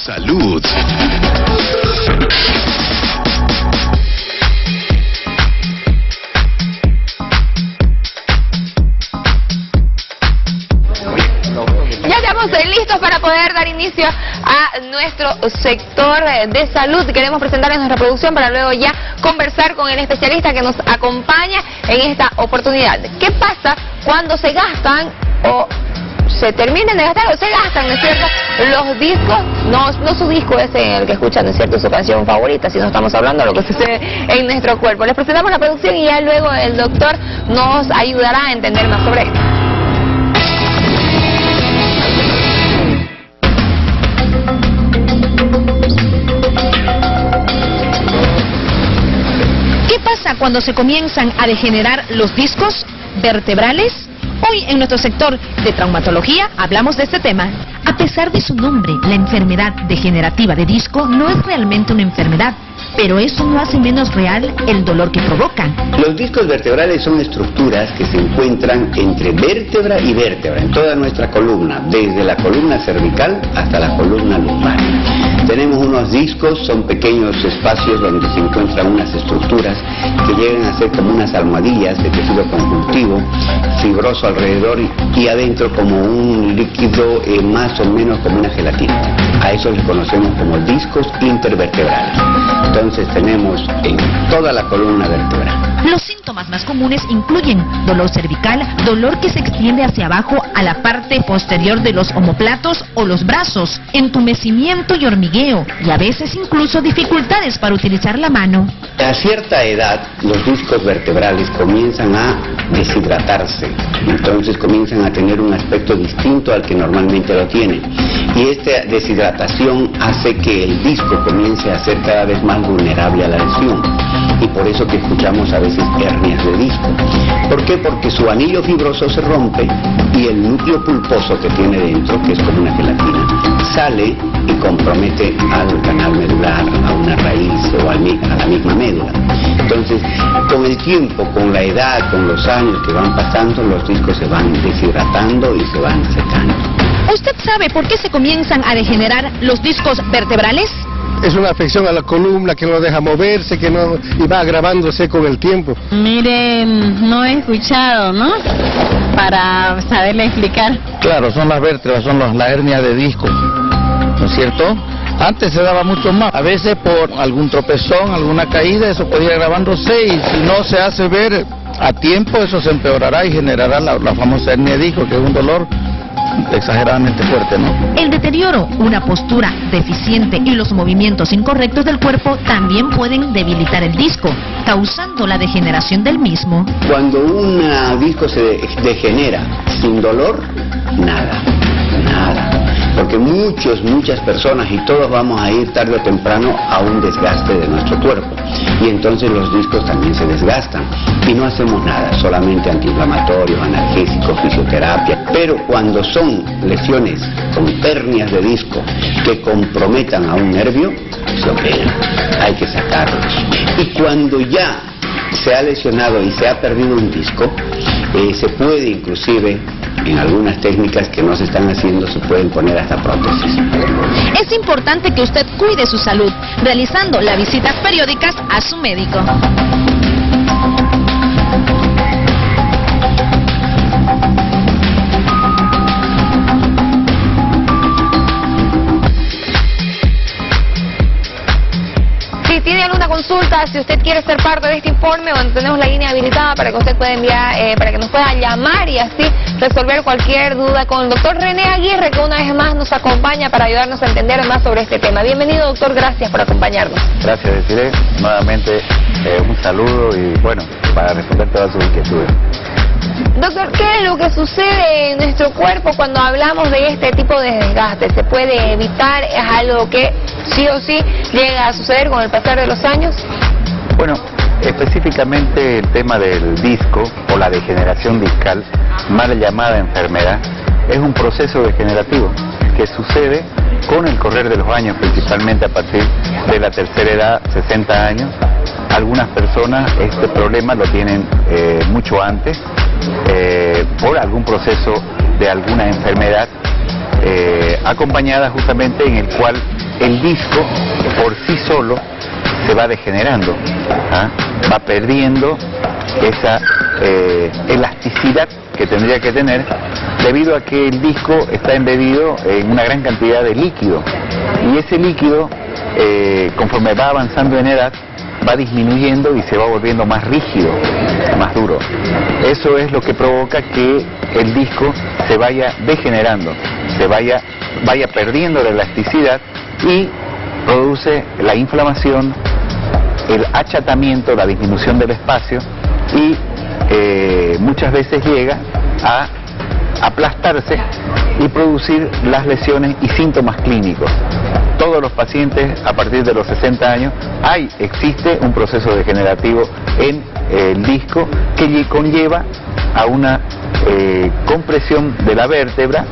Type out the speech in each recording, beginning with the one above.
Salud. Ya estamos listos para poder dar inicio a nuestro sector de salud. Queremos presentarles nuestra producción para luego ya conversar con el especialista que nos acompaña en esta oportunidad. ¿Qué pasa cuando se gastan o se terminan de gastar o se gastan, ¿no es cierto?, los discos? No su disco ese en el que escuchan, ¿no es cierto?, su canción favorita, sino estamos hablando de lo que sucede en nuestro cuerpo. Les presentamos la producción y ya luego el doctor nos ayudará a entender más sobre esto. ¿Qué pasa cuando se comienzan a degenerar los discos vertebrales? Hoy en nuestro sector de traumatología hablamos de este tema. A pesar de su nombre, la enfermedad degenerativa de disco no es realmente una enfermedad, pero eso no hace menos real el dolor que provocan. Los discos vertebrales son estructuras que se encuentran entre vértebra y vértebra, en toda nuestra columna, desde la columna cervical hasta la columna lumbar. Tenemos unos discos, son pequeños espacios donde se encuentran unas estructuras que llegan a ser como unas almohadillas de tejido conjuntivo, fibroso alrededor y adentro como un líquido más o menos como una gelatina. A eso les conocemos como discos intervertebrales. Entonces tenemos en toda la columna vertebral. Los síntomas más comunes incluyen dolor cervical, dolor que se extiende hacia abajo a la parte posterior de los omóplatos o los brazos, entumecimiento y hormigueo, y a veces incluso dificultades para utilizar la mano. A cierta edad, los discos vertebrales comienzan a deshidratarse, entonces comienzan a tener un aspecto distinto al que normalmente lo tienen. Y esta deshidratación hace que el disco comience a ser cada vez más vulnerable a la lesión. Y por eso que escuchamos a veces hernias de disco. ¿Por qué? Porque su anillo fibroso se rompe y el núcleo pulposo que tiene dentro, que es como una gelatina, sale y compromete al canal medular, a una raíz o a la misma médula. Entonces, con el tiempo, con la edad, con los años que van pasando, los discos se van deshidratando y se van secando. ¿Usted sabe por qué se comienzan a degenerar los discos vertebrales? Es una afección a la columna que no deja moverse, y va agravándose con el tiempo. Miren, no he escuchado, ¿no?, para saberle explicar. Claro, son las vértebras, son la hernia de disco, ¿no es cierto? Antes se daba mucho más, a veces por algún tropezón, alguna caída, eso podía ir agravándose, y si no se hace ver a tiempo, eso se empeorará y generará la famosa hernia de disco, que es un dolor exageradamente fuerte, ¿no? El deterioro, una postura deficiente y los movimientos incorrectos del cuerpo también pueden debilitar el disco, causando la degeneración del mismo. Cuando un disco se degenera sin dolor, nada. Porque muchas personas y todos vamos a ir tarde o temprano a un desgaste de nuestro cuerpo. Y entonces los discos también se desgastan. Y no hacemos nada, solamente antiinflamatorios, analgésicos, fisioterapia. Pero cuando son lesiones con hernias de disco que comprometan a un nervio, se operan. Hay que sacarlos. Y cuando ya se ha lesionado y se ha perdido un disco, se puede inclusive, en algunas técnicas que no se están haciendo, se pueden poner hasta prótesis. Es importante que usted cuide su salud, realizando las visitas periódicas a su médico. Si tiene alguna consulta, si usted quiere ser parte de este informe, bueno, tenemos la línea habilitada para que usted pueda enviar, para que nos pueda llamar y así resolver cualquier duda con el doctor René Aguirre, que una vez más nos acompaña para ayudarnos a entender más sobre este tema. Bienvenido, doctor, gracias por acompañarnos. Gracias, Desiree. Nuevamente un saludo y bueno, para responder todas sus inquietudes. Doctor, ¿qué es lo que sucede en nuestro cuerpo cuando hablamos de este tipo de desgaste? ¿Se puede evitar? ¿Es algo que sí o sí llega a suceder con el pasar de los años? Bueno, específicamente el tema del disco o la degeneración discal, mal llamada enfermedad, es un proceso degenerativo que sucede con el correr de los años, principalmente a partir de la tercera edad, 60 años. Algunas personas este problema lo tienen mucho antes, por algún proceso de alguna enfermedad acompañada justamente en el cual el disco por sí solo se va degenerando, va perdiendo esa elasticidad que tendría que tener, debido a que el disco está embebido en una gran cantidad de líquido, y ese líquido, conforme va avanzando en edad, va disminuyendo y se va volviendo más rígido, más duro. Eso es lo que provoca que el disco se vaya degenerando, vaya perdiendo la elasticidad, y produce la inflamación, el achatamiento, la disminución del espacio, y muchas veces llega a aplastarse y producir las lesiones y síntomas clínicos. Todos los pacientes a partir de los 60 años existe un proceso degenerativo en el disco que conlleva a una compresión de la vértebra,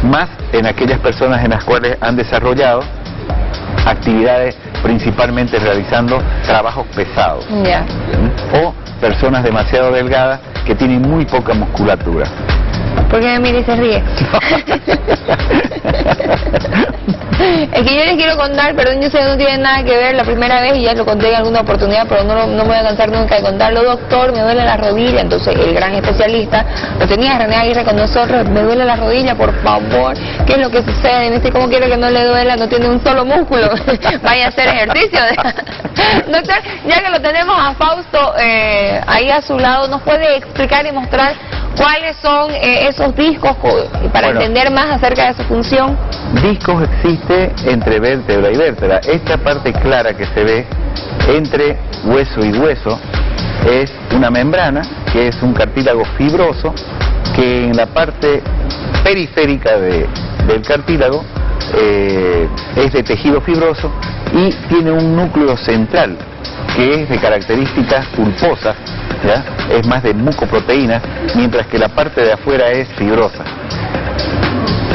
más en aquellas personas en las cuales han desarrollado actividades principalmente realizando trabajos pesados, o personas demasiado delgadas que tienen muy poca musculatura. ¿Por qué me mira y se ríe? Es que yo les quiero contar, perdón, yo sé que no tiene nada que ver, la primera vez, y ya lo conté en alguna oportunidad, pero no me voy a cansar nunca de contarlo. Doctor, me duele la rodilla. Entonces el gran especialista, lo tenía René Aguirre con nosotros: me duele la rodilla, por favor, ¿qué es lo que sucede? Me dice: ¿cómo quiere que no le duela? No tiene un solo músculo. Vaya a hacer ejercicio. Doctor, ya que lo tenemos a Fausto ahí a su lado, ¿nos puede explicar y mostrar cuáles son esos discos para entender más acerca de su función? Discos existe entre vértebra y vértebra. Esta parte clara que se ve entre hueso y hueso es una membrana, que es un cartílago fibroso, que en la parte periférica del cartílago es de tejido fibroso y tiene un núcleo central que es de características pulposas, ¿ya? Es más de mucoproteínas, mientras que la parte de afuera es fibrosa.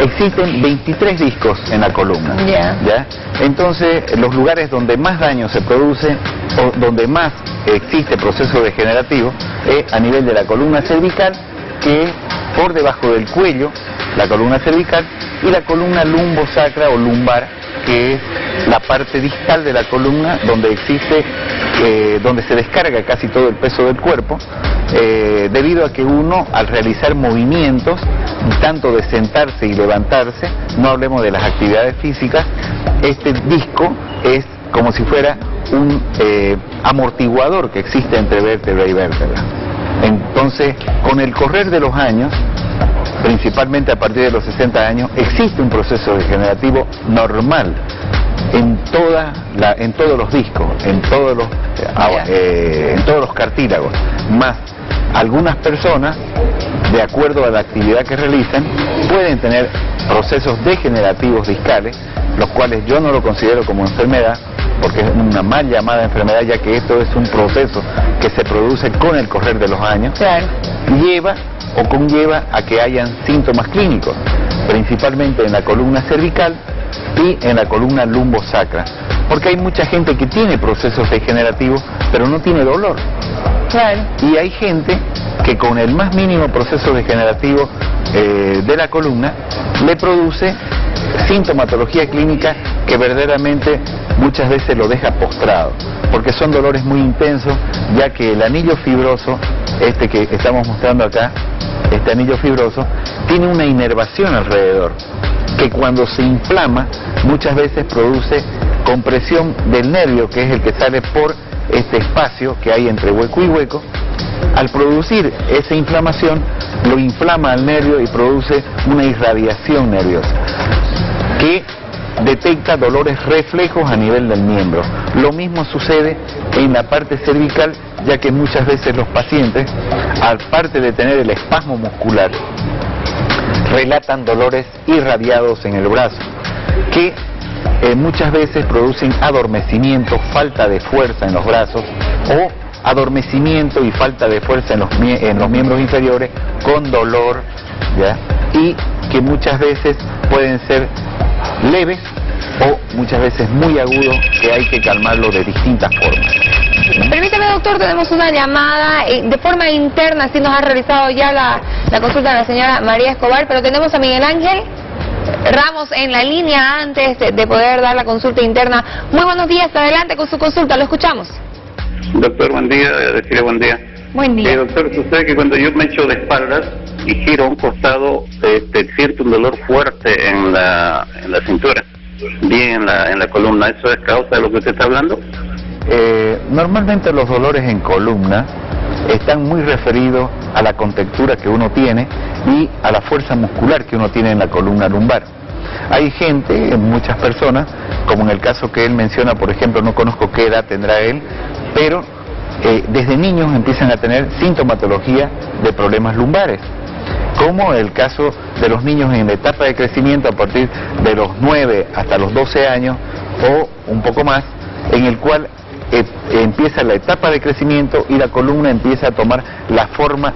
Existen 23 discos en la columna, ¿ya? Entonces, los lugares donde más daño se produce o donde más existe proceso degenerativo es a nivel de la columna cervical, que es por debajo del cuello, la columna cervical, y la columna lumbosacra o lumbar, que es la parte distal de la columna donde existe, donde se descarga casi todo el peso del cuerpo, debido a que uno, al realizar movimientos, tanto de sentarse y levantarse, no hablemos de las actividades físicas, este disco es como si fuera un amortiguador que existe entre vértebra y vértebra. Entonces, con el correr de los años, principalmente a partir de los 60 años, existe un proceso degenerativo normal en todos los discos, en todos los cartílagos, más algunas personas, de acuerdo a la actividad que realizan, pueden tener procesos degenerativos discales, los cuales yo no lo considero como enfermedad, porque es una mal llamada enfermedad, ya que esto es un proceso que se produce con el correr de los años, conlleva a que hayan síntomas clínicos, principalmente en la columna cervical y en la columna lumbosacra, porque hay mucha gente que tiene procesos degenerativos pero no tiene dolor. Y hay gente que con el más mínimo proceso degenerativo de la columna le produce sintomatología clínica que verdaderamente muchas veces lo deja postrado, porque son dolores muy intensos, ya que el anillo fibroso, este que estamos mostrando acá, este anillo fibroso, tiene una inervación alrededor, que cuando se inflama muchas veces produce compresión del nervio, que es el que sale por este espacio que hay entre hueco y hueco. Al producir esa inflamación, lo inflama al nervio y produce una irradiación nerviosa, que detecta dolores reflejos a nivel del miembro. Lo mismo sucede en la parte cervical, ya que muchas veces los pacientes, aparte de tener el espasmo muscular, relatan dolores irradiados en el brazo, que muchas veces producen adormecimiento, falta de fuerza en los brazos, o adormecimiento y falta de fuerza en los miembros inferiores con dolor, ¿ya? Y que muchas veces pueden ser leves o muchas veces muy agudos, que hay que calmarlo de distintas formas. Permítame, doctor, tenemos una llamada de forma interna, así nos ha realizado ya la consulta de la señora María Escobar, pero tenemos a Miguel Ángel. Ramos en la línea antes de poder dar la consulta interna. Muy buenos días, adelante con su consulta, lo escuchamos. Doctor, buen día, decirle buen día. Buen día. Doctor, sucede que cuando yo me echo de espaldas y giro a un costado, siento un dolor fuerte en la cintura, bien en la columna. ¿Eso es causa de lo que usted está hablando? Normalmente los dolores en columna están muy referidos a la contextura que uno tiene y a la fuerza muscular que uno tiene en la columna lumbar. Hay gente, muchas personas, como en el caso que él menciona, por ejemplo, no conozco qué edad tendrá él, pero desde niños empiezan a tener sintomatología de problemas lumbares, como el caso de los niños en la etapa de crecimiento a partir de los 9 hasta los 12 años o un poco más, en el cual empieza la etapa de crecimiento y la columna empieza a tomar la forma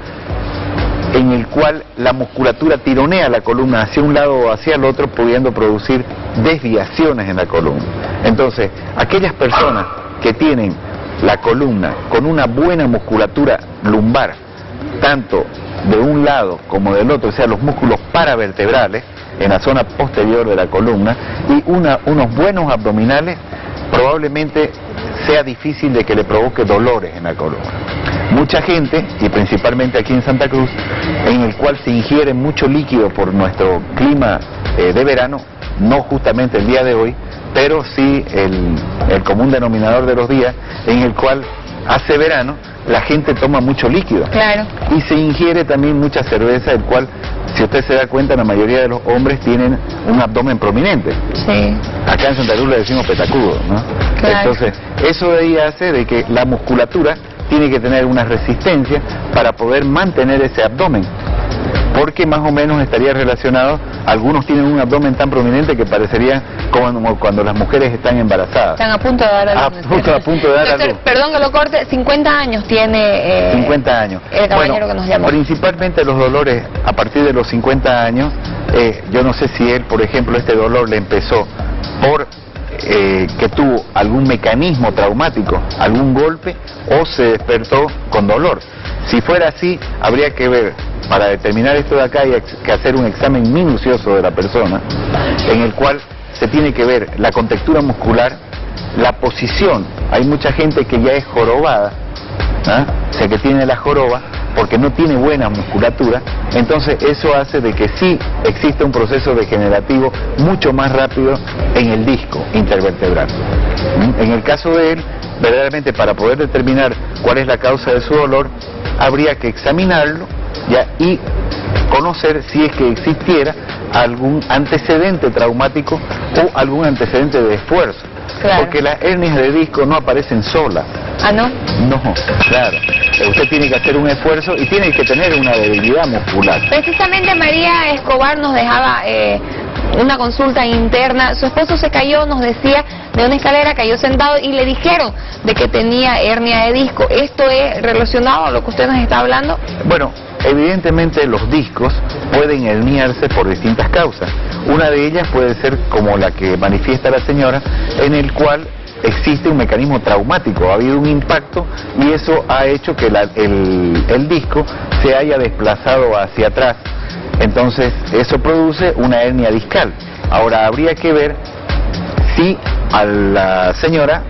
en el cual la musculatura tironea la columna hacia un lado o hacia el otro, pudiendo producir desviaciones en la columna. Entonces, aquellas personas que tienen la columna con una buena musculatura lumbar, tanto de un lado como del otro, o sea, los músculos paravertebrales en la zona posterior de la columna, y unos buenos abdominales, probablemente sea difícil de que le provoque dolores en la columna. Mucha gente, y principalmente aquí en Santa Cruz, en el cual se ingiere mucho líquido por nuestro clima de verano, no justamente el día de hoy, pero sí el común denominador de los días, en el cual hace verano, la gente toma mucho líquido. Claro. Y se ingiere también mucha cerveza, el cual, si usted se da cuenta, la mayoría de los hombres tienen un abdomen prominente. Sí. Acá en Santa Cruz le decimos petacudo, ¿no? Claro. Entonces, eso de ahí hace de que la musculatura tiene que tener una resistencia para poder mantener ese abdomen, porque más o menos estaría relacionado, algunos tienen un abdomen tan prominente que parecería como cuando las mujeres están embarazadas. Están a punto de dar a luz. A punto de dar a luz. Perdón que lo corte, 50 años tiene 50 años. El caballero que nos llamó. Principalmente los dolores a partir de los 50 años, yo no sé si él, por ejemplo, este dolor le empezó por que tuvo algún mecanismo traumático, algún golpe, o se despertó con dolor. Si fuera así, habría que ver, para determinar esto de acá, hay que hacer un examen minucioso de la persona, en el cual se tiene que ver la contextura muscular, la posición. Hay mucha gente que ya es jorobada, o sea, que tiene la joroba, porque no tiene buena musculatura. Entonces eso hace de que sí existe un proceso degenerativo mucho más rápido en el disco intervertebral. En el caso de él, verdaderamente, para poder determinar cuál es la causa de su dolor, habría que examinarlo ya y conocer si es que existiera algún antecedente traumático o algún antecedente de esfuerzo. Claro. Porque las hernias de disco no aparecen solas. ¿Ah, no? No, claro. Usted tiene que hacer un esfuerzo y tiene que tener una debilidad muscular. Precisamente María Escobar nos dejaba una consulta interna. Su esposo se cayó, nos decía, de una escalera, cayó sentado y le dijeron de que tenía hernia de disco. ¿Esto es relacionado a lo que usted nos está hablando? Bueno, evidentemente los discos pueden herniarse por distintas causas. Una de ellas puede ser como la que manifiesta la señora, en el cual existe un mecanismo traumático, ha habido un impacto y eso ha hecho que el disco se haya desplazado hacia atrás. Entonces eso produce una hernia discal. Ahora habría que ver si a la señora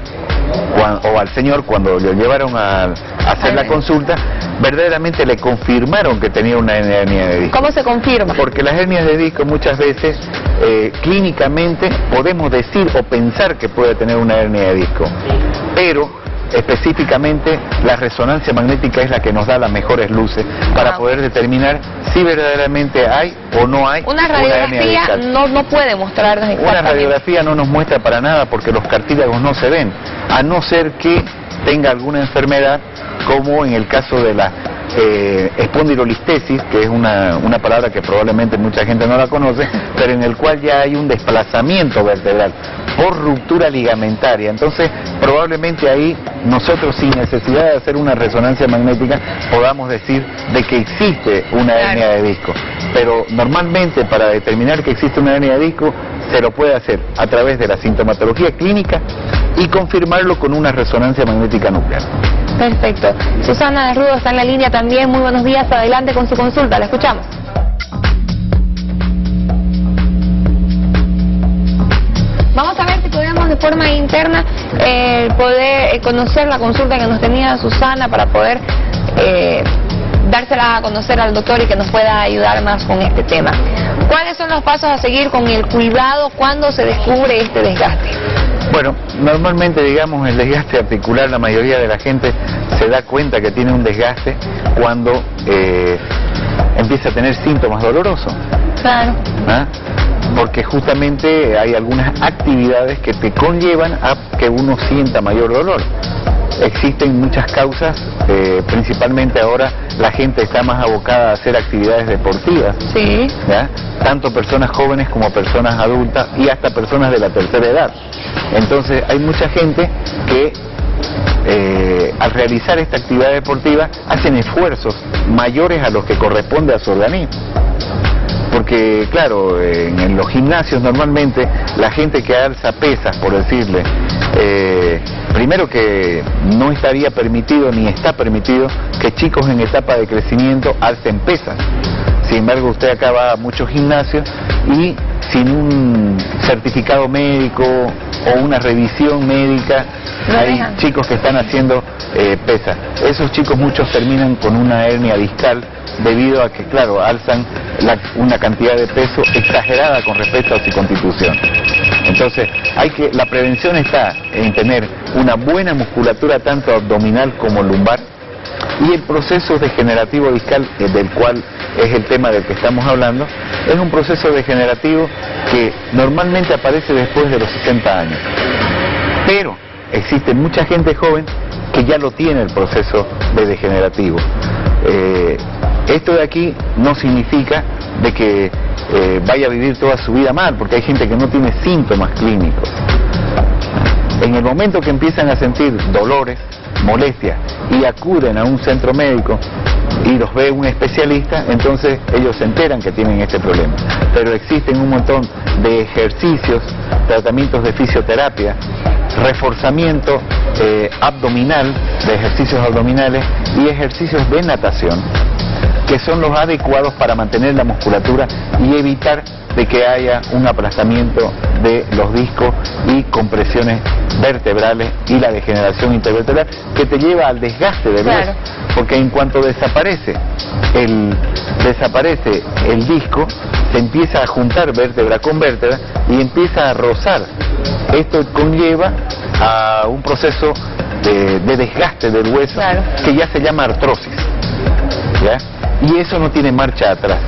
o al señor, cuando lo llevaron a hacer la consulta, verdaderamente le confirmaron que tenía una hernia de disco. ¿Cómo se confirma? Porque las hernias de disco muchas veces clínicamente podemos decir o pensar que puede tener una hernia de disco, pero específicamente la resonancia magnética es la que nos da las mejores luces para poder determinar si verdaderamente hay o no hay una radiografía. No puede mostrarnos exactamente. Una radiografía no nos muestra para nada, porque los cartílagos no se ven, a no ser que tenga alguna enfermedad, como en el caso de la espondilolistesis, que es una palabra que probablemente mucha gente no la conoce, pero en el cual ya hay un desplazamiento vertebral por ruptura ligamentaria. Entonces probablemente ahí nosotros, sin necesidad de hacer una resonancia magnética, podamos decir de que existe una hernia de disco. Pero normalmente, para determinar que existe una hernia de disco, se lo puede hacer a través de la sintomatología clínica y confirmarlo con una resonancia magnética nuclear. Perfecto. Susana de Rudo está en la línea también. Muy buenos días, adelante con su consulta, la escuchamos. forma interna poder conocer la consulta que nos tenía Susana para poder dársela a conocer al doctor y que nos pueda ayudar más con este tema. ¿Cuáles son los pasos a seguir con el cuidado cuando se descubre este desgaste? Bueno, normalmente, digamos, el desgaste articular, la mayoría de la gente se da cuenta que tiene un desgaste cuando empieza a tener síntomas dolorosos. Claro. ¿Ah? Porque justamente hay algunas actividades que te conllevan a que uno sienta mayor dolor. Existen muchas causas, principalmente ahora la gente está más abocada a hacer actividades deportivas. Sí. ¿Ya? Tanto personas jóvenes como personas adultas y hasta personas de la tercera edad. Entonces hay mucha gente que al realizar esta actividad deportiva hacen esfuerzos mayores a los que corresponde a su organismo. Porque claro, en los gimnasios normalmente la gente que alza pesas, por decirle, primero que no estaría permitido ni está permitido que chicos en etapa de crecimiento alcen pesas. Sin embargo, usted acá va a muchos gimnasios y sin un certificado médico o una revisión médica, hay chicos que están haciendo pesas. Esos chicos muchos terminan con una hernia discal debido a que, claro, alzan una cantidad de peso exagerada con respecto a su constitución. Entonces, la prevención está en tener una buena musculatura tanto abdominal como lumbar, y el proceso degenerativo discal, del cual es el tema del que estamos hablando, es un proceso degenerativo que normalmente aparece después de los 60 años. Pero existe mucha gente joven que ya lo tiene el proceso de degenerativo. Esto de aquí no significa de que vaya a vivir toda su vida mal, porque hay gente que no tiene síntomas clínicos. En el momento que empiezan a sentir dolores, molestias y acuden a un centro médico y los ve un especialista, entonces ellos se enteran que tienen este problema. Pero existen un montón de ejercicios, tratamientos de fisioterapia, reforzamiento abdominal, de ejercicios abdominales y ejercicios de natación, que son los adecuados para mantener la musculatura y evitar de que haya un aplastamiento de los discos y compresiones vertebrales y la degeneración intervertebral que te lleva al desgaste del hueso, porque en cuanto desaparece el disco, se empieza a juntar vértebra con vértebra y empieza a rozar. Esto conlleva a un proceso de desgaste del hueso que ya se llama artrosis, ¿ya? Y eso no tiene marcha atrás.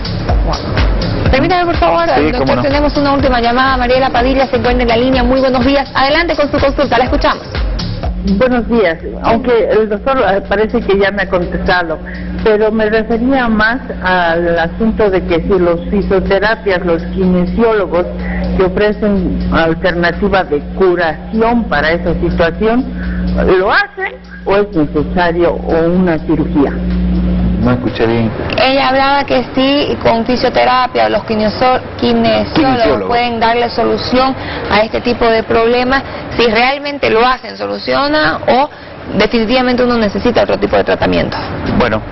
Permítame, por favor, sí, doctor, no. tenemos una última llamada. Mariela Padilla se encuentra en la línea. Muy buenos días. Adelante con su consulta, la escuchamos. Buenos días. Aunque el doctor parece que ya me ha contestado, pero me refería más al asunto de que si los fisioterapias, los kinesiólogos que ofrecen alternativa de curación para esa situación, ¿lo hacen o es necesario una cirugía? No escuché bien. Ella hablaba que sí, con fisioterapia, los kinesiólogos pueden darle solución a este tipo de problemas. Si realmente lo hacen, soluciona, o definitivamente uno necesita otro tipo de tratamiento. Bueno,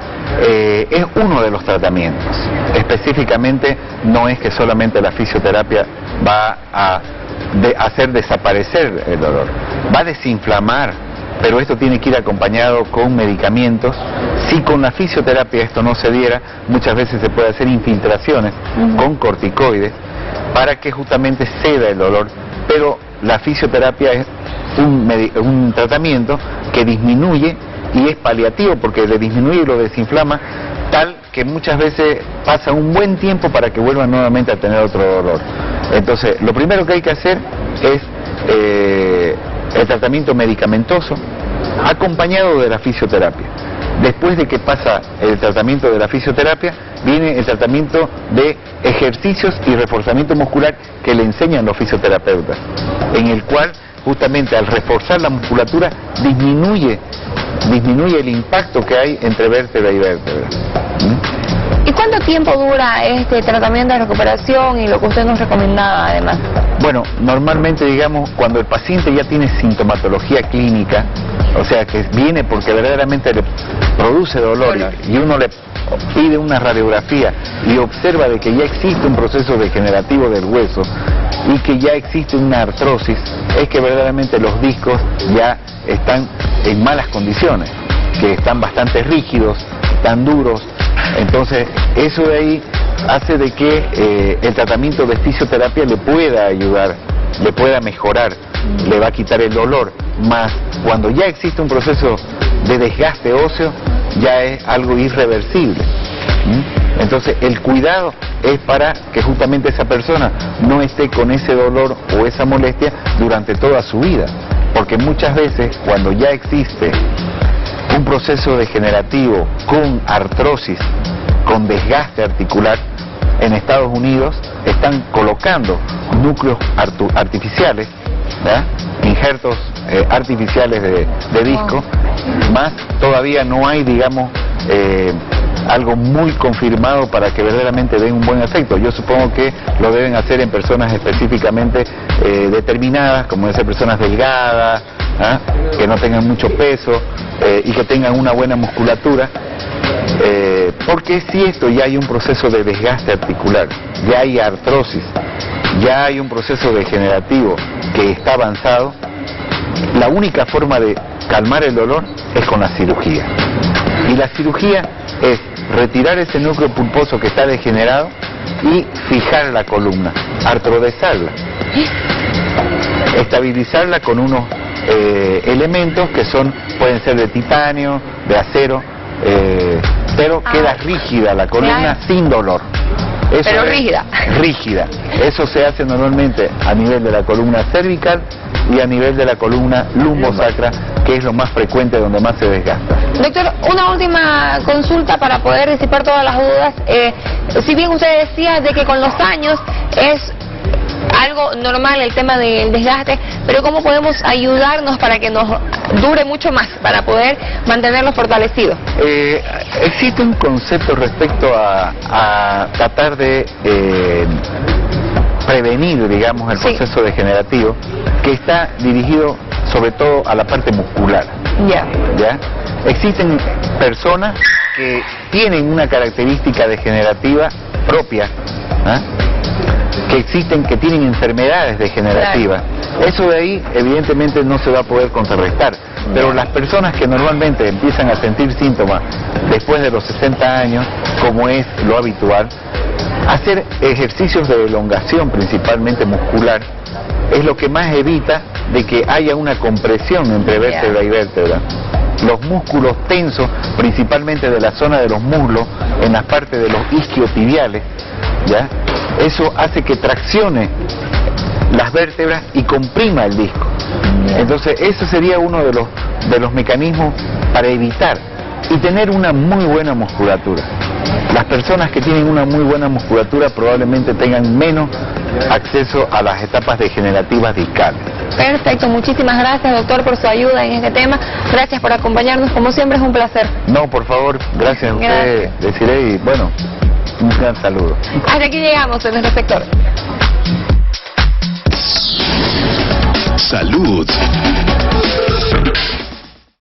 es uno de los tratamientos. Específicamente no es que solamente la fisioterapia va a hacer desaparecer el dolor, va a desinflamar. Pero esto tiene que ir acompañado con medicamentos. Si con la fisioterapia esto no se diera, muchas veces se puede hacer infiltraciones con corticoides para que justamente ceda el dolor. Pero la fisioterapia es un tratamiento que disminuye y es paliativo, porque le disminuye y lo desinflama, tal que muchas veces pasa un buen tiempo para que vuelvan nuevamente a tener otro dolor. Entonces, lo primero que hay que hacer es el tratamiento medicamentoso acompañado de la fisioterapia. Después de que pasa el tratamiento de la fisioterapia, viene el tratamiento de ejercicios y reforzamiento muscular que le enseñan los fisioterapeutas, en el cual justamente al reforzar la musculatura disminuye el impacto que hay entre vértebra y vértebra. ¿Y cuánto tiempo dura este tratamiento de recuperación y lo que usted nos recomendaba además? Bueno, normalmente, digamos, cuando el paciente ya tiene sintomatología clínica, o sea que viene porque verdaderamente le produce dolor y uno le pide una radiografía y observa de que ya existe un proceso degenerativo del hueso, y que ya existe una artrosis, es que verdaderamente los discos ya están en malas condiciones, que están bastante rígidos, están duros. Entonces eso de ahí hace de que el tratamiento de fisioterapia le pueda ayudar, le pueda mejorar, le va a quitar el dolor, más cuando ya existe un proceso de desgaste óseo, ya es algo irreversible. Entonces el cuidado es para que justamente esa persona no esté con ese dolor o esa molestia durante toda su vida, porque muchas veces cuando ya existe un proceso degenerativo con artrosis, con desgaste articular, en Estados Unidos están colocando núcleos artificiales, ¿verdad? Injertos artificiales de disco, más todavía no hay, digamos, algo muy confirmado para que verdaderamente den un buen efecto. Yo supongo que lo deben hacer en personas específicamente determinadas, como deben ser personas delgadas, que no tengan mucho peso y que tengan una buena musculatura, porque si esto ya hay un proceso de desgaste articular, ya hay artrosis, ya hay un proceso degenerativo que está avanzado, la única forma de calmar el dolor es con la cirugía. Y la cirugía es retirar ese núcleo pulposo que está degenerado y fijar la columna, artrodesarla, estabilizarla con unos elementos que pueden ser de titanio, de acero, pero queda rígida la columna sin dolor. Eso pero rígida. Rígida. Eso se hace normalmente a nivel de la columna cervical y a nivel de la columna lumbosacra, que es lo más frecuente, donde más se desgasta. Doctor, una última consulta para poder disipar todas las dudas. Si bien usted decía de que con los años es algo normal el tema del desgaste, pero ¿cómo podemos ayudarnos para que nos dure mucho más, para poder mantenerlo fortalecido? Existe un concepto respecto a tratar de prevenir, digamos, el proceso degenerativo, que está dirigido sobre todo a la parte muscular. ¿Ya? Existen personas que tienen una característica degenerativa propia, que tienen enfermedades degenerativas. Eso de ahí evidentemente no se va a poder contrarrestar, pero las personas que normalmente empiezan a sentir síntomas después de los 60 años, como es lo habitual, hacer ejercicios de elongación, principalmente muscular, es lo que más evita de que haya una compresión entre vértebra y vértebra. Los músculos tensos, principalmente de la zona de los muslos, en las partes de los isquiotibiales, ¿ya? Eso hace que traccione las vértebras y comprima el disco. Entonces ese sería uno de los mecanismos para evitar y tener una muy buena musculatura. Las personas que tienen una muy buena musculatura probablemente tengan menos acceso a las etapas degenerativas discales. Perfecto, muchísimas gracias, doctor, por su ayuda en este tema. Gracias por acompañarnos, como siempre es un placer. No, por favor, gracias a usted, Desiree, y bueno, un gran saludo. Hasta aquí llegamos en nuestro sector. Salud.